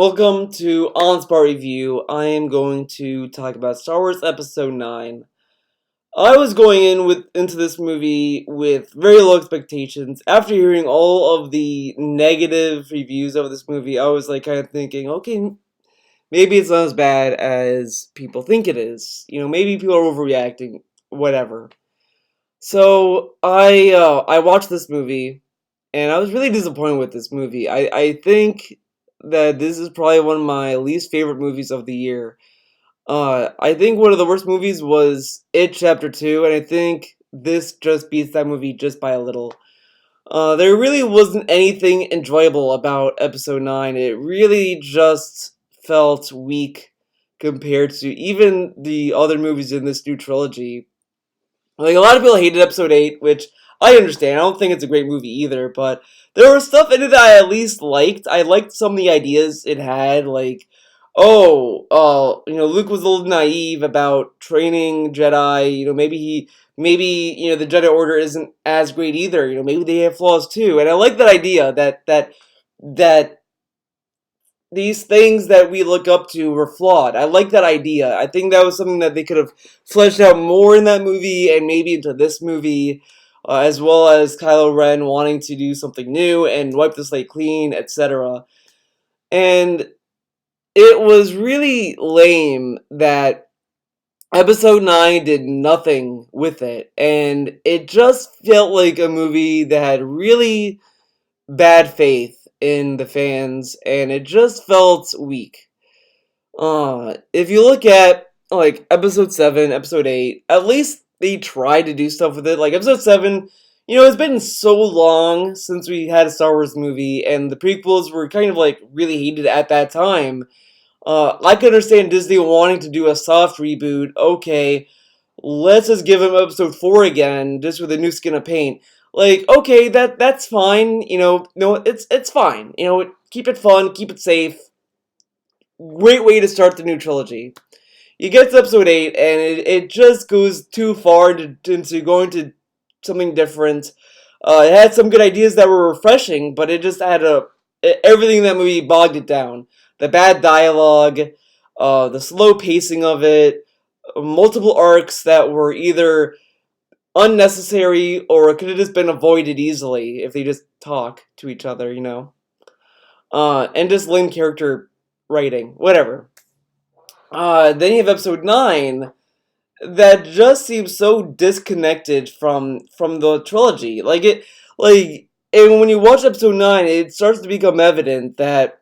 Welcome to On-Spot Review. I am going to talk about Star Wars Episode 9. I was going into this movie with very low expectations. After hearing all of the negative reviews of this movie, I was kind of thinking, okay, maybe it's not as bad as people think it is. Maybe people are overreacting, whatever. So I watched this movie and I was really disappointed with this movie. I think that this is probably one of my least favorite movies of the year. I think one of the worst movies was It Chapter 2, and I think this just beats that movie just by a little. There really wasn't anything enjoyable about Episode 9. It really just felt weak compared to even the other movies in this new trilogy. A lot of people hated Episode 8, which I understand. I don't think it's a great movie either, but there was stuff in it that I at least liked. I liked some of the ideas it had, Luke was a little naive about training Jedi. Maybe the Jedi Order isn't as great either. Maybe they have flaws too. And I like that idea that these things that we look up to were flawed. I like that idea. I think that was something that they could have fleshed out more in that movie and maybe into this movie, as well as Kylo Ren wanting to do something new and wipe the slate clean, etc. And it was really lame that Episode 9 did nothing with it, and it just felt like a movie that had really bad faith in the fans, and it just felt weak. If you look at Episode 7, Episode 8, at least they tried to do stuff with it. Like Episode 7, it's been so long since we had a Star Wars movie, and the prequels were kind of really hated at that time. I can understand Disney wanting to do a soft reboot. Okay, let's just give him Episode 4 again, just with a new skin of paint. Okay, that's fine. No, it's fine. Keep it fun, keep it safe. Great way to start the new trilogy. You get to Episode 8, and it just goes too far into going to something different. It had some good ideas that were refreshing, but it just had everything in that movie bogged it down. The bad dialogue, the slow pacing of it, multiple arcs that were either unnecessary or could have just been avoided easily if they just talk to each other. And just lame character writing, whatever. Then you have Episode 9 that just seems so disconnected from the trilogy. And when you watch Episode 9, it starts to become evident that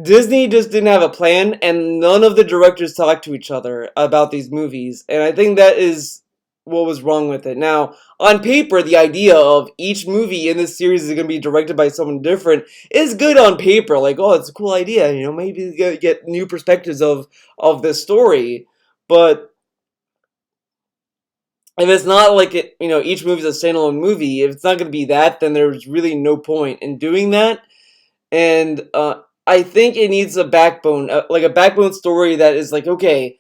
Disney just didn't have a plan, and none of the directors talked to each other about these movies, and I think that is what was wrong with it. Now, on paper, the idea of each movie in this series is going to be directed by someone different is good on paper. It's a cool idea, maybe you get new perspectives of this story, but if it's not each movie is a standalone movie, if it's not going to be that, then there's really no point in doing that, and, I think it needs a backbone, a backbone story that is okay,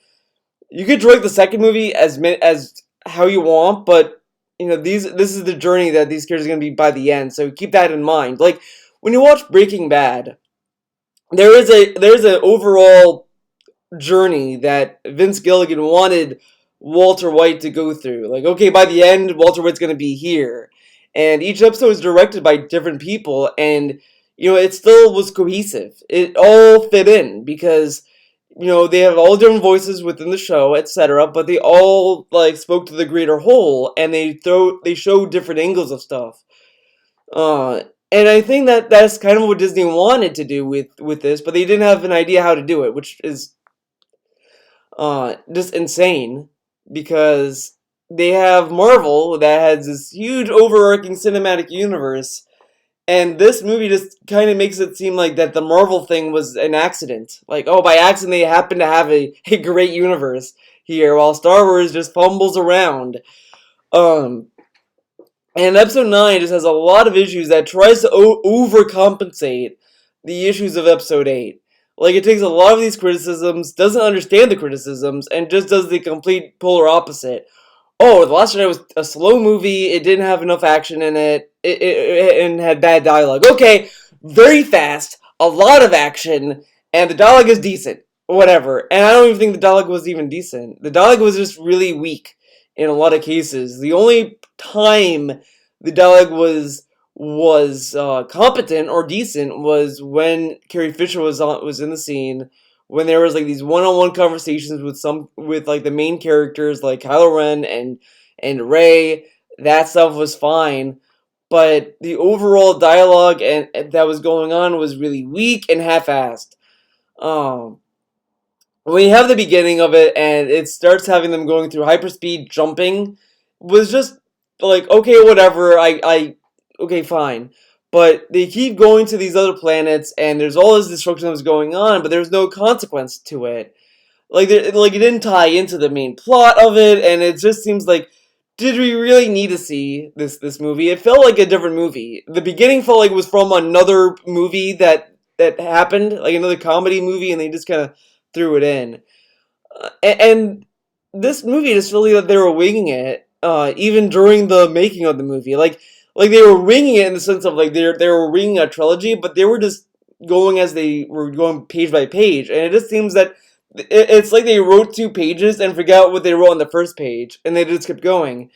you could direct the second movie as how you want, but this is the journey that these characters are going to be by the end, so keep that in mind. When you watch Breaking Bad, there's an overall journey that Vince Gilligan wanted Walter White to go through. Okay, by the end, Walter White's going to be here, and each episode is directed by different people, and it still was cohesive. It all fit in because, they have all different voices within the show, etc., but they all, spoke to the greater whole, and they show different angles of stuff. And I think that that's kind of what Disney wanted to do with this, but they didn't have an idea how to do it, which is, just insane, because they have Marvel that has this huge overarching cinematic universe, and this movie just kind of makes it seem like that the Marvel thing was an accident. By accident they happen to have a great universe here, while Star Wars just fumbles around. And Episode 9 just has a lot of issues that tries to overcompensate the issues of Episode 8. It takes a lot of these criticisms, doesn't understand the criticisms, and just does the complete polar opposite. Oh, The Last Jedi was a slow movie, it didn't have enough action in it, and had bad dialogue. Okay, very fast. a lot of action, and the dialogue is decent. Whatever. And I don't even think the dialogue was even decent. The dialogue was just really weak in a lot of cases. The only time the dialogue was competent or decent was when Carrie Fisher was in the scene, when there was like these one-on-one conversations with like the main characters like Kylo Ren and Rey. That stuff was fine, but the overall dialogue and that was going on was really weak and half-assed. Um, when you have the beginning of it and it starts having them going through hyperspeed jumping, was just like, okay, whatever. Okay, fine. But they keep going to these other planets, and there's all this destruction that was going on, but there's no consequence to it. Like it didn't tie into the main plot of it, and it just seems like, did we really need to see this movie? It felt like a different movie. The beginning felt like it was from another movie that happened, like another comedy movie, and they just kind of threw it in. And this movie just felt like that they were winging it, even during the making of the movie. Like they were winging it in the sense of like they were winging a trilogy, but they were just going as they were going page by page, and it just seems that it's like they wrote 2 pages and forgot what they wrote on the first page, and they just kept going.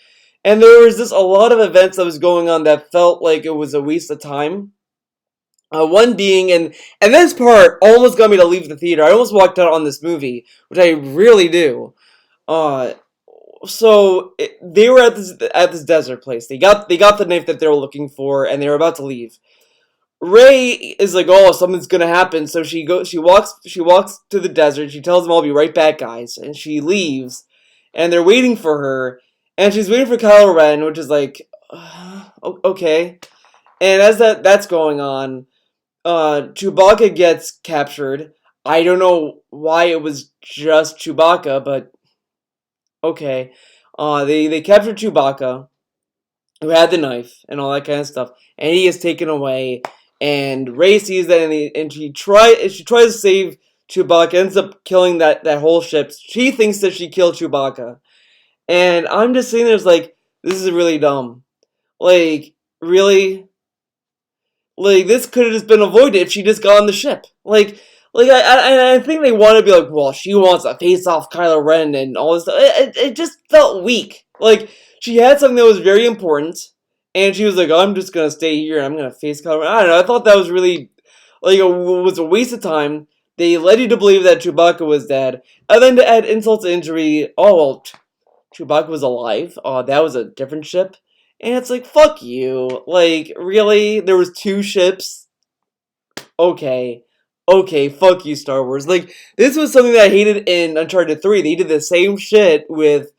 And there was just a lot of events that was going on that felt like it was a waste of time. One being, and this part almost got me to leave the theater. I almost walked out on this movie, which I really do. Uh, they were at this desert place. They got the knife that they were looking for, and they were about to leave. Ray is like, oh, something's gonna happen. So she walks to the desert. She tells them, I'll be right back, guys, and she leaves. And they're waiting for her, and she's waiting for Kylo Ren, which is like, okay. And as that's going on, Chewbacca gets captured. I don't know why it was just Chewbacca, but okay. They captured Chewbacca, who had the knife and all that kind of stuff, and he is taken away. And Rey sees that, and she tries to save Chewbacca, ends up killing that whole ship. She thinks that she killed Chewbacca, and I'm just sitting there, like, this is really dumb. Like, really? Like, this could have just been avoided if she just got on the ship. I think they want to be like, well, she wants to face off Kylo Ren and all this stuff. It just felt weak. Like, she had something that was very important, and she was like, oh, I'm just gonna stay here and I'm gonna face Kylo Ren. I don't know. I thought that was really, like, it was a waste of time. They led you to believe that Chewbacca was dead, and then to add insult to injury, oh well, Chewbacca was alive. Oh, that was a different ship. And it's like, fuck you. Like, really? There was 2 ships? Okay. Okay, fuck you, Star Wars. Like, this was something that I hated in Uncharted 3. They did the same shit with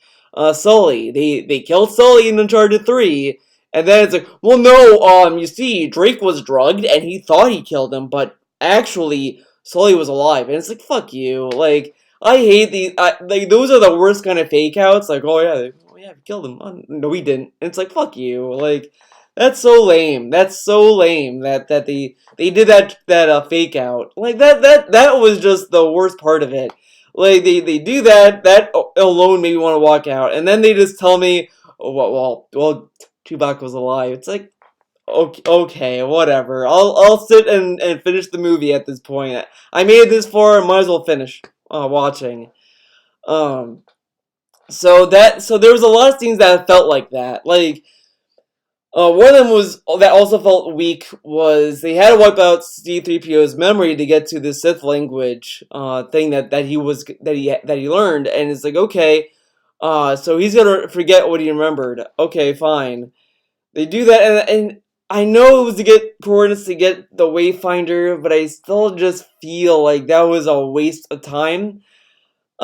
Sully. They killed Sully in Uncharted 3. And then it's like, well, no, you see, Drake was drugged and he thought he killed him, but actually, Sully was alive. And it's like, fuck you. Like, I hate these. Like, those are the worst kind of fake outs. Like, oh yeah, we killed him. Oh, no, we didn't. And it's like, fuck you. Like, that's so lame. That's so lame that they did that fake out. Like, that was just the worst part of it. Like, they do that alone made me want to walk out, and then they just tell me, oh, well, Chewbacca was alive. It's like, okay, whatever. I'll sit and finish the movie at this point. I made it this far. I might as well finish watching. Um, so there was a lot of scenes that felt like that. Like, one of them was that also felt weak was they had to wipe out C-3PO's memory to get to the Sith language thing that he learned, and it's like, okay, so he's gonna forget what he remembered. Okay, fine. They do that, and I know it was to get coordinates to get the Wayfinder, but I still just feel like that was a waste of time.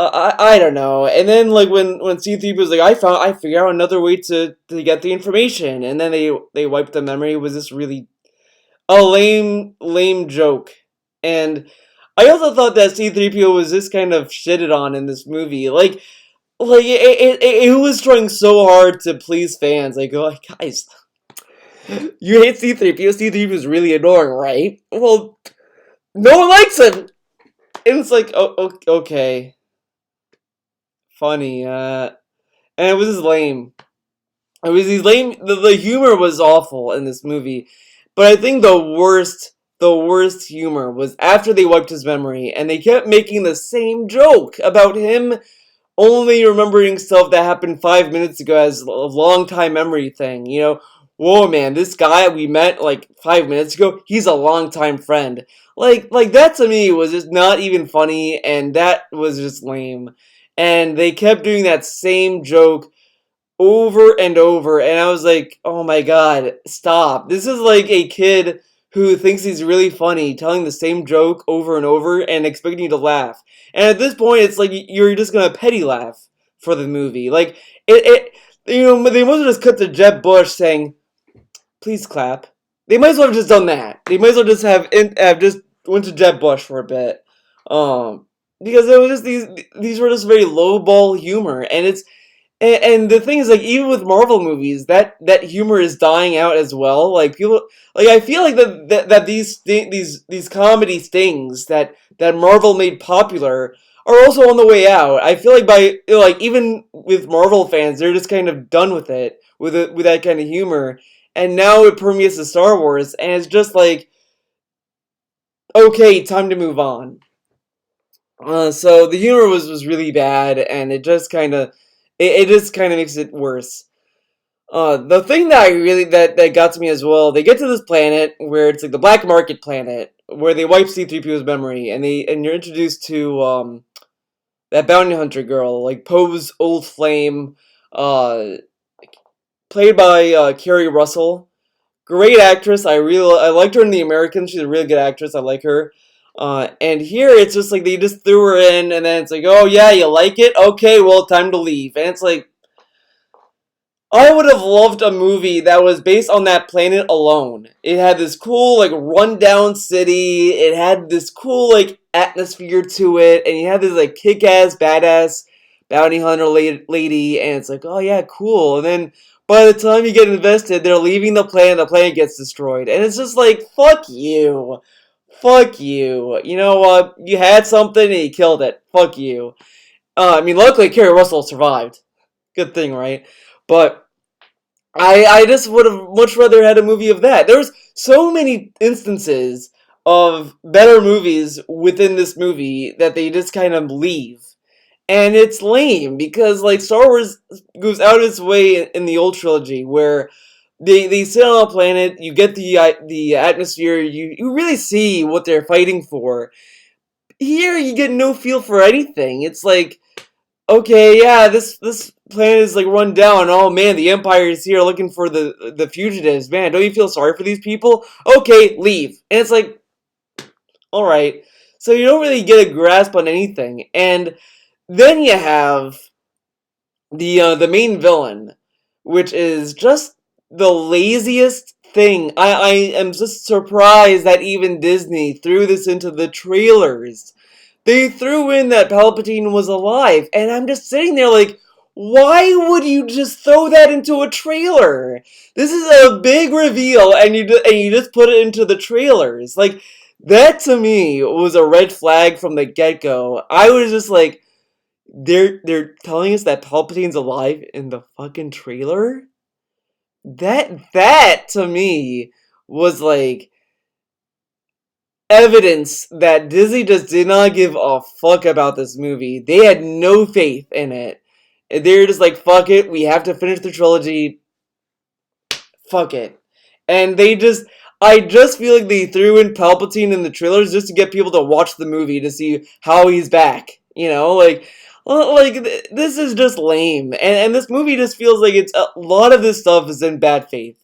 I don't know. And then like when C3 was like, I figured out another way to get the information, and then they wiped the memory. Was this really a lame joke? And I also thought that C3PO was just kind of shitted on in this movie. Like it was trying so hard to please fans. Like, oh guys, you hate C3PO. C3PO is really annoying, right? Well, no one likes him. And it's like, oh, okay, funny. And it was just lame. It was these lame. The humor was awful in this movie, but I think the worst the worst humor was after they wiped his memory, and they kept making the same joke about him only remembering stuff that happened 5 minutes ago as a long time memory thing. Whoa, man, this guy we met like 5 minutes ago, he's a long time friend. Like that to me was just not even funny, and that was just lame. And they kept doing that same joke over and over, and I was like, oh my god, stop. This is like a kid who thinks he's really funny telling the same joke over and over and expecting you to laugh. And at this point it's like you're just gonna petty laugh for the movie. Like they must have just cut to Jeb Bush saying, please clap. They might as well have just done that. They might as well just have just went to Jeb Bush for a bit. um because it was just these were just very lowball humor, and and the thing is, like, even with Marvel movies, that humor is dying out as well. Like people, like I feel like that these comedy stings that Marvel made popular are also on the way out. I feel like like even with Marvel fans, they're just kind of done with it with that kind of humor, and now it permeates to Star Wars, and it's just like, okay, time to move on. So the humor was really bad, and it just kind of makes it worse. The thing that I really that got to me as well, they get to this planet where it's like the black market planet where they wipe C-3PO's memory, and you're introduced to that bounty hunter girl, like Poe's old flame, uh, played by Kerry Russell. Great actress. I liked her in The Americans. She's a really good actress. I like her. And here it's just like they just threw her in, and then it's like, oh yeah, you like it? Okay, well, time to leave. And it's like, I would have loved a movie that was based on that planet alone. It had this cool, like, rundown city. It had this cool, like, atmosphere to it. And you had this, like, kick-ass, badass bounty hunter lady. And it's like, oh, yeah, cool. And then by the time you get invested, they're leaving the planet gets destroyed. And it's just like, fuck you. Fuck you. You know what? You had something and you killed it. Fuck you. I mean, luckily, Kerry Russell survived. Good thing, right? But I just would have much rather had a movie of that. There's so many instances of better movies within this movie that they just kind of leave. And it's lame because like Star Wars goes out of its way in the old trilogy where they sit on a planet, you get the atmosphere, you really see what they're fighting for. Here you get no feel for anything. It's like, okay, yeah, this planet is like run down. Oh man, the Empire is here looking for the fugitives. Man, don't you feel sorry for these people? Okay, leave. And it's like, all right. So you don't really get a grasp on anything. And then you have the main villain, which is just the laziest thing. I am just surprised that even Disney threw this into the trailers. They threw in that Palpatine was alive, and I'm just sitting there like, why would you just throw that into a trailer? This is a big reveal, and you just put it into the trailers. Like, that to me was a red flag from the get go. I was just like, they're telling us that Palpatine's alive in the fucking trailer. That to me was like evidence that Disney just did not give a fuck about this movie. They had no faith in it. They're just like, fuck it, we have to finish the trilogy. Fuck it. And I just feel like they threw in Palpatine in the trailers just to get people to watch the movie to see how he's back. This is just lame. And this movie just feels like it's a lot of this stuff is in bad faith.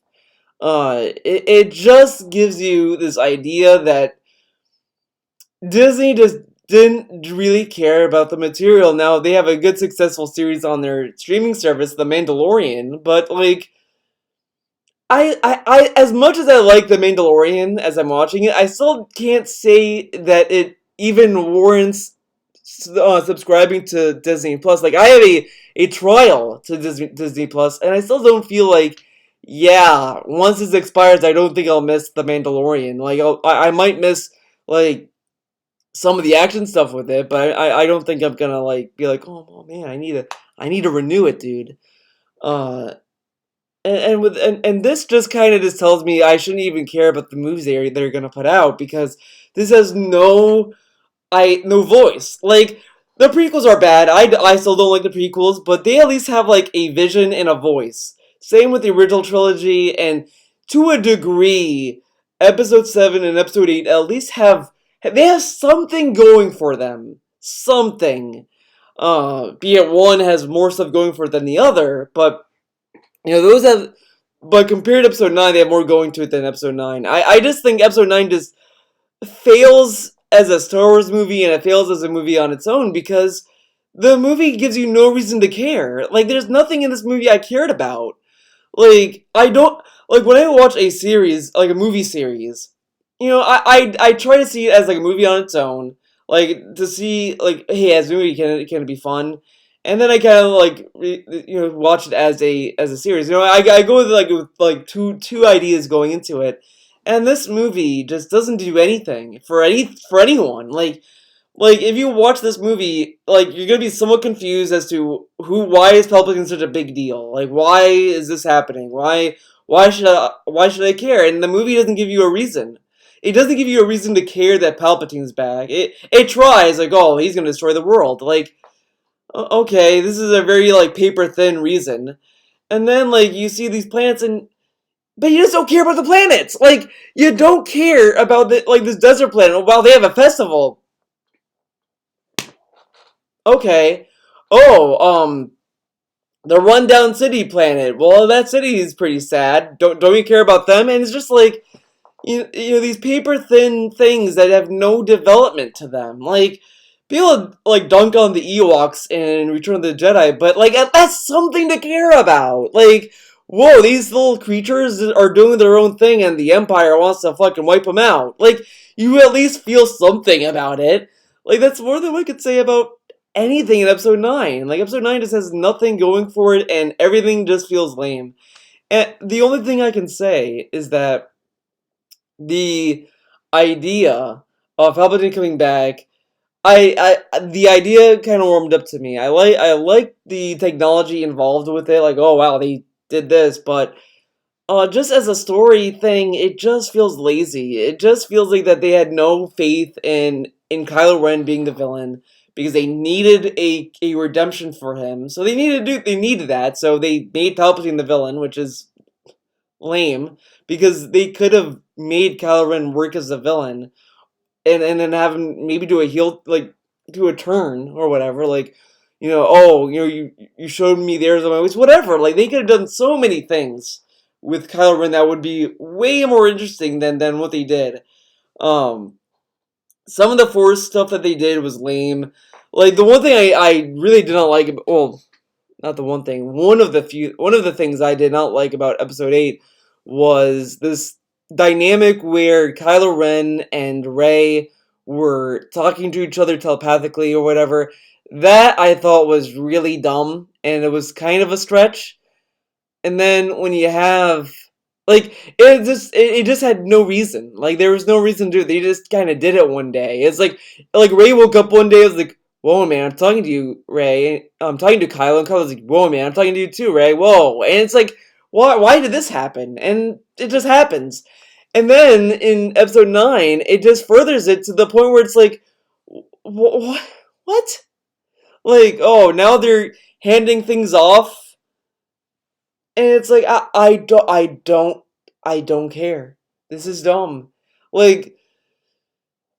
It just gives you this idea that Disney just didn't really care about the material. Now they have a good successful series on their streaming service, The Mandalorian, but like I as much as I like The Mandalorian as I'm watching it, I still can't say that it even warrants subscribing to Disney Plus. Like I have a trial to Disney Plus, and I still don't feel like, yeah, once this expires, I don't think I'll miss The Mandalorian. Like I might miss like some of the action stuff with it, but I don't think I'm gonna like be like, oh man, I need to renew it, dude. Uh, and this just kind of just tells me I shouldn't even care about the movies they're gonna put out, because this has no voice. Like, the prequels are bad. I still don't like the prequels, but they at least have like a vision and a voice. Same with the original trilogy, and to a degree, Episode 7 and Episode 8 at least they have something going for them. Something. Be it one has more stuff going for it than the other, but those have. But compared to Episode 9, they have more going to it than Episode 9. I just think Episode 9 just fails as a Star Wars movie, and it fails as a movie on its own, because the movie gives you no reason to care. Like, there's nothing in this movie I cared about. Like, I don't like when I watch a series, like a movie series. I try to see it as like a movie on its own, like to see like, hey, as a movie, can it be fun? And then I kind of like watch it as a series. I go with like two ideas going into it, and this movie just doesn't do anything for anyone. Like if you watch this movie, like you're gonna be somewhat confused as to why is Palpatine such a big deal? Like, why is this happening? Why should I care? And the movie doesn't give you a reason. It doesn't give you a reason to care that Palpatine's back. It tries, like, oh, he's gonna destroy the world. Like, okay, this is a very like paper thin reason. And then like you see these planets, but you just don't care about the planets. Like, you don't care about this desert planet. Well, they have a festival. Okay. Oh, the rundown city planet. Well, that city is pretty sad. Don't you care about them? And it's just like, these paper thin things that have no development to them. Like, people like dunk on the Ewoks in Return of the Jedi, but like that's something to care about. Like, whoa, these little creatures are doing their own thing, and the Empire wants to fucking wipe them out. Like, you at least feel something about it. Like, that's more than we could say about anything in Episode 9. Like, Episode 9 just has nothing going for it, and everything just feels lame. And the only thing I can say is that the idea of Palpatine coming back, the idea kind of warmed up to me. I like the technology involved with it. Like, oh wow, they did this, but just as a story thing, it just feels lazy. It just feels like that they had no faith in Kylo Ren being the villain, because they needed a redemption for him. So they needed that. So they made Palpatine the villain, which is lame, because they could have made Kylo Ren work as a villain, and then have him maybe do a heel, like do a turn or whatever. Like, you showed me the errors of my ways, whatever. Like, they could have done so many things with Kylo Ren that would be way more interesting than what they did. Um, some of the Force stuff that they did was lame. Like, the one thing I really did not like, well, not the one thing. One of the things I did not like about Episode 8 was this dynamic where Kylo Ren and Rey were talking to each other telepathically or whatever. That I thought was really dumb, and it was kind of a stretch. And then when you have like it just had no reason. Like, there was no reason to do it. They just kind of did it one day. It's like Ray woke up one day. I was like, "Whoa, man, I'm talking to you, Ray. I'm talking to Kylo." And Kylo's like, "Whoa, man, I'm talking to you too, Ray. Whoa." And it's like, why did this happen? And it just happens. And then in Episode 9, it just furthers it to the point where it's like, what? Like, oh, now they're handing things off, and it's like, I don't care. This is dumb. Like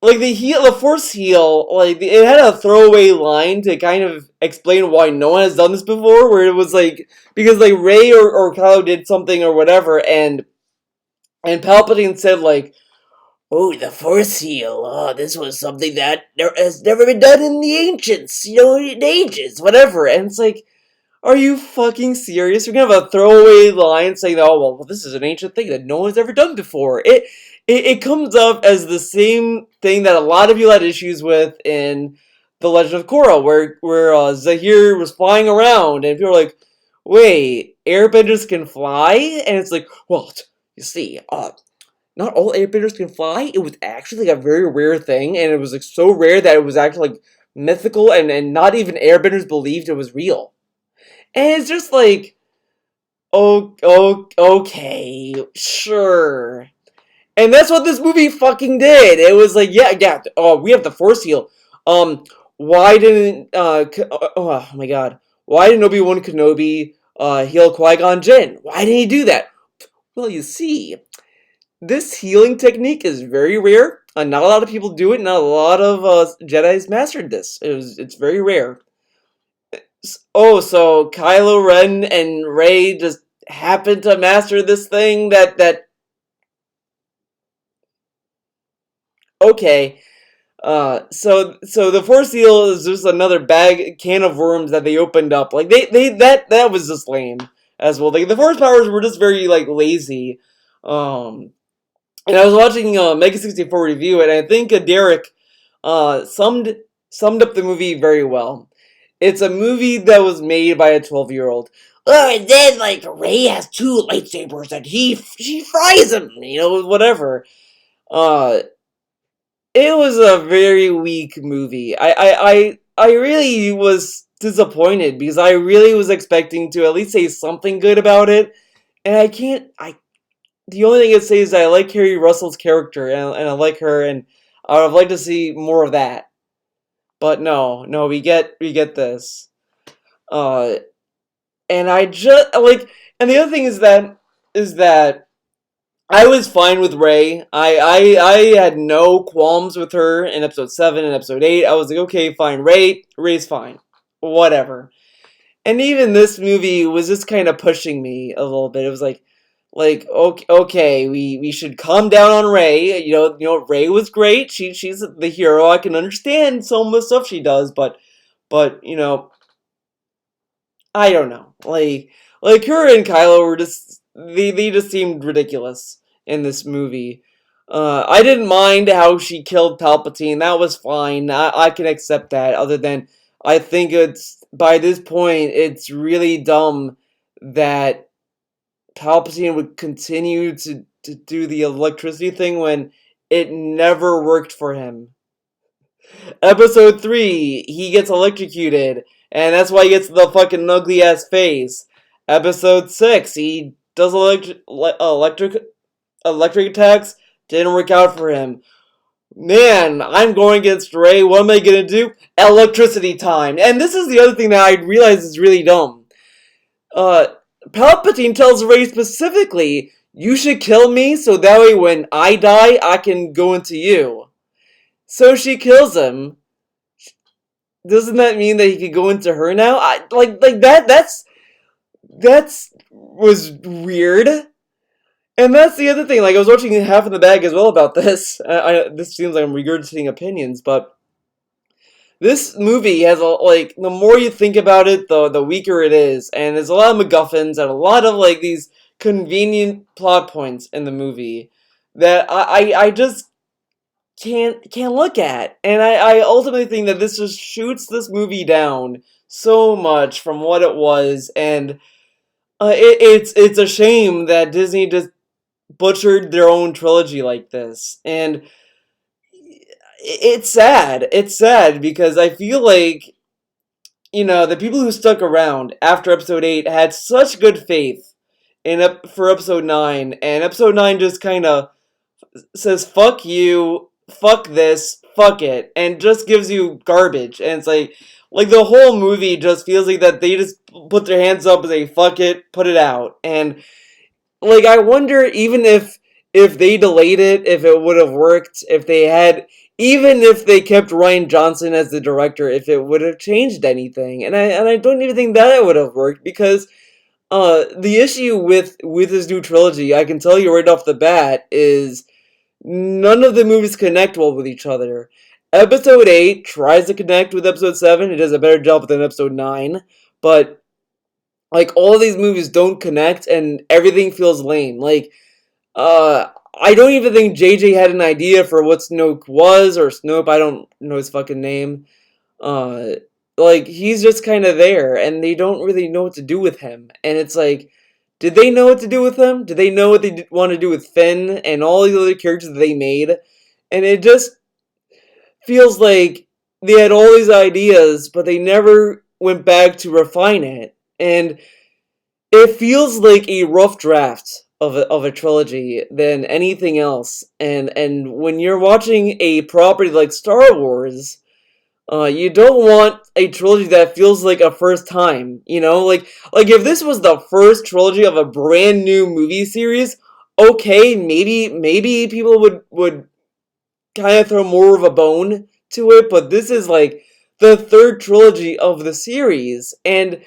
the force heal, like it had a throwaway line to kind of explain why no one has done this before, where it was like, because like Rey or Kylo did something or whatever, and Palpatine said like, "Oh, the force heal. Oh, this was something that has never been done in the ancients, in ages, whatever." And it's like, are you fucking serious? You're gonna have a throwaway line saying, "Oh, well, this is an ancient thing that no one's ever done before." It comes up as the same thing that a lot of you had issues with in The Legend of Korra, where Zahir was flying around, and people are like, "Wait, airbenders can fly?" And it's like, well, you see, not all airbenders can fly. It was actually like a very rare thing, and it was like so rare that it was actually like mythical, and not even airbenders believed it was real. And it's just like, okay, sure. And that's what this movie fucking did. It was like, yeah, yeah. Oh, we have the Force heal. Um, why didn't oh my god, why didn't Obi-Wan Kenobi heal Qui-Gon Jinn? Why didn't he do that? Well, you see, this healing technique is very rare. Not a lot of people do it. Not a lot of Jedi's mastered this. It's very rare. Oh, so Kylo Ren and Rey just happened to master this thing that okay. So the Force Seal is just another can of worms that they opened up. Like they that was just lame as well. Like the Force powers were just very like lazy. Um, and I was watching Mega 64 review it, and I think Derek summed up the movie very well. It's a movie that was made by a 12-year-old. Oh, and then like Ray has two lightsabers, and she fries them, whatever. Uh, it was a very weak movie. I really was disappointed because I really was expecting to at least say something good about it, and I can't. I The only thing I say is I like Carrie Russell's character, and I like her, and I would have liked to see more of that. But no, we get this. Uh, and I just like, and the other thing is that I was fine with Ray. I had no qualms with her in episode 7 and episode 8. I was like, okay, fine, Ray's fine, whatever. And even this movie was just kind of pushing me a little bit. It was like okay, we should calm down on Ray. Ray was great. She's the hero. I can understand some of the stuff she does, but I don't know. Like her and Kylo were just they just seemed ridiculous in this movie. I didn't mind how she killed Palpatine. That was fine. I can accept that. Other than I think it's by this point it's really dumb that Palpatine would continue to do the electricity thing when it never worked for him. Episode 3, he gets electrocuted, and that's why he gets the fucking ugly ass face. Episode 6, he does electric attacks, didn't work out for him. Man, I'm going against Ray. What am I gonna do? Electricity time. And this is the other thing that I realize is really dumb. Uh, Palpatine tells Ray specifically, "You should kill me so that way when I die, I can go into you." So she kills him. Doesn't that mean that he could go into her now? Like that. That's was weird. And that's the other thing. Like I was watching Half in the Bag as well about this. This seems like I'm regurgitating opinions, but this movie has like the more you think about it, the weaker it is, and there's a lot of MacGuffins and a lot of like these convenient plot points in the movie that I just can't look at, and I ultimately think that this just shoots this movie down so much from what it was, and it's a shame that Disney just butchered their own trilogy like this, and it's sad. It's sad because I feel like the people who stuck around after episode 8 had such good faith for episode 9, and episode 9 just kind of says fuck you, fuck this, fuck it, and just gives you garbage. And it's like the whole movie just feels like that they just put their hands up and say fuck it, put it out. And like I wonder even if they delayed it, if it would have worked, if they had even if they kept Ryan Johnson as the director, if it would have changed anything. And I don't even think that it would have worked because the issue with this new trilogy, I can tell you right off the bat, is none of the movies connect well with each other. Episode 8 tries to connect with episode 7. It does a better job than episode 9. But, like, all of these movies don't connect and everything feels lame. Like, I don't even think JJ had an idea for what Snoke was, or Snope, I don't know his fucking name. Uh, like, he's just kind of there, and they don't really know what to do with him. And it's like, did they know what to do with him? Did they know what they want to do with Finn and all these other characters that they made? And it just feels like they had all these ideas, but they never went back to refine it. And it feels like a rough draft of a trilogy than anything else. And when you're watching a property like Star Wars, you don't want a trilogy that feels like a first time. You know, like if this was the first trilogy of a brand new movie series, okay, maybe people would kind of throw more of a bone to it. But this is like the third trilogy of the series, and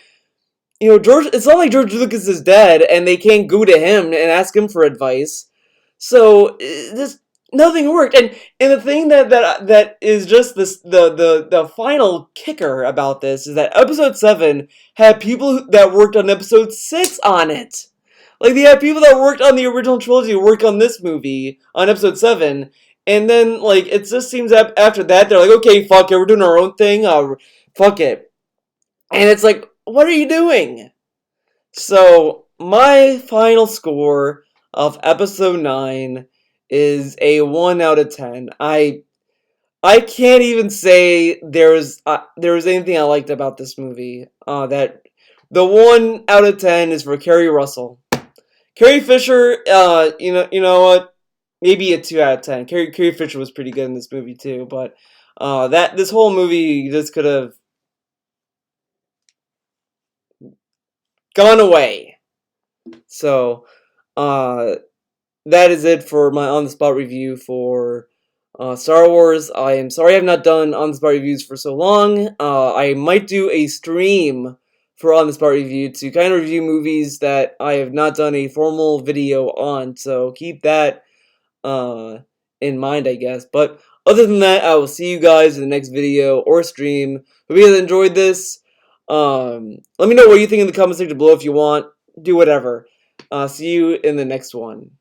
George. It's not like George Lucas is dead and they can't go to him and ask him for advice. So this nothing worked, and the thing that is just this the final kicker about this is that Episode 7 had people that worked on Episode 6 on it. Like they had people that worked on the original trilogy work on this movie on Episode 7. And then, like, it just seems that after that, they're like, okay, fuck it, we're doing our own thing, fuck it. And it's like, what are you doing? So, my final score of episode 9 is a 1 out of 10. I can't even say there was anything I liked about this movie. That the 1 out of 10 is for Carrie Russell. Carrie Fisher, you know what? Maybe a 2 out of 10. Carrie Fisher was pretty good in this movie too, but that this whole movie just could have gone away. So, uh, that is it for my on the spot review for Star Wars. I am sorry I've not done on the spot reviews for so long. I might do a stream for on the spot review to kind of review movies that I have not done a formal video on. So keep that uh, in mind, I guess. But other than that, I will see you guys in the next video or stream. Hope you guys enjoyed this. Let me know what you think in the comment section below if you want. Do whatever. See you in the next one.